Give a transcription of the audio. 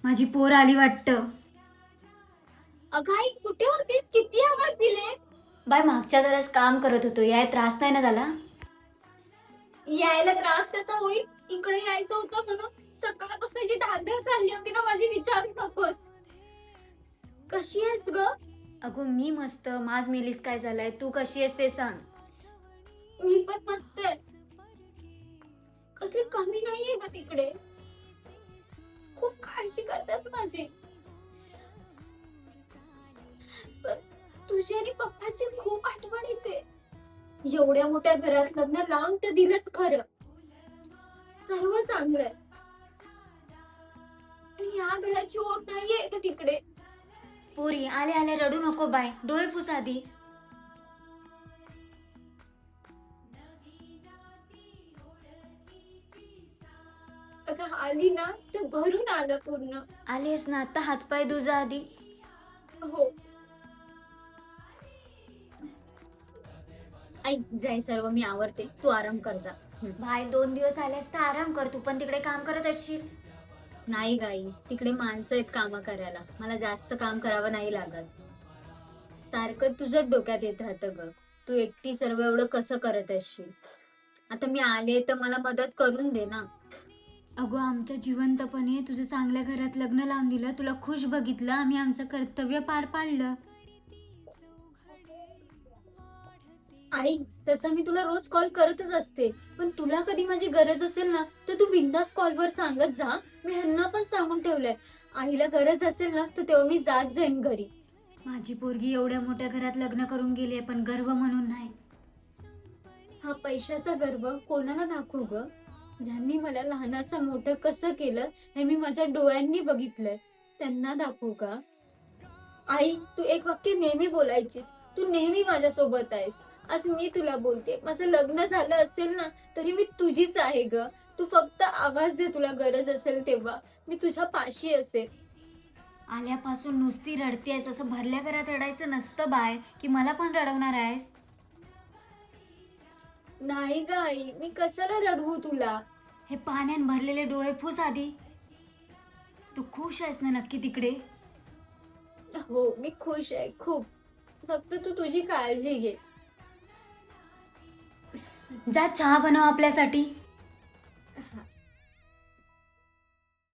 माझी पोर आली वाटतं. अगं आई कुठे होतीस? किती आवाज दिले? बाय मागच्या घरात काम करत होतो. याय त्रास नाही ना झाला? यायला त्रास कसा होईल? इकडे यायचं होतं म्हणून सकाळपासून जी धांदल चालली होती ना माझी, विचारू नकोस. कशी आहेस ग? अगं मी मस्त. माझ मेलीस काय झालंय? तू कशी आहेस ते सांग. मी पण मस्त आहे. कसली कमी नाहीये ग तिकडे. खूप काळजी करतात माझी. पण तुझी आणि पप्पाची खूप आठवण येते. एवढ्या मोठ्या घरात लग्न लावून तर दिलंच खरं. सर्व चांगलंय. आणि या घराची ओढ नाहीये का तिकडे? पोरी आले आले रडू नको बाय. डोळे पुस आधी. अगं आली ना तर भरून आलं पूर्ण. आलीस ना आता हातपाय धुजा आधी. हो. ऐक जाय, सर्व मी आवरते, तू आराम कर जा. बाय 2 दिवस आल्यास तर आराम कर. तू पण तिकडे काम करत असशील. नाही गाई, तिकडे माणसं आहेत काम करायला, मला जास्त काम करावं नाही लागत. सारखं तुझं डोक्यात येत राहतं ग, तू एकटी सर्व एवढं कसं करत असशील. आता मी आले तर मला मदत करून दे ना. अगो आमच्या जिवंतपणे तुझं चांगल्या घरात लग्न लावून दिलं. तुला खुश बघितलं. आम्ही आमचं कर्तव्य पार पाडलं. आई, तसं मी तुला रोज कॉल करतच असते, पण तुला कधी माझी गरज असेल ना तर तू बिंदास कॉलवर सांगत जा. मी ह्यांना पण सांगून ठेवलंय, आईला गरज असेल ना तर तेव्हा मी जात जाईन घरी. माझी पोरगी एवढ्या मोठ्या घरात लग्न करून गेली पण गर्व म्हणून नाही. हा पैशाचा गर्व कोणाला दाखवू ग? ज्यांनी मला लहानाचं मोठं कसं केलं हे मी माझ्या डोळ्यांनी बघितलंय, त्यांना दाखवू का? आई, तू एक वाक्य नेहमी बोलायचीस, तू नेहमी माझ्या सोबत आहेस. आज मी तुला बोलते, माझं लग्न झालं असेल ना तरी मी तुझीच आहे ग. तू फक्त आवाज दे, तुला गरज असेल तेव्हा मी तुझ्या पाशी असेल. आल्यापासून नुसती रडतेस. असं भरल्या घरात रडायचं नसतं बाय, की मला पण रडवणार आहेस. नाही ग आई, मी कशाला रडवू तुला? हे पाण्याने भरलेले डोळे पुस आधी. तू खुश आहेस ना नक्की तिकडे? हो, मी खुश आहे खूप. फक्त तू तुझी काळजी घे. जा चहा बनव आपल्यासाठी.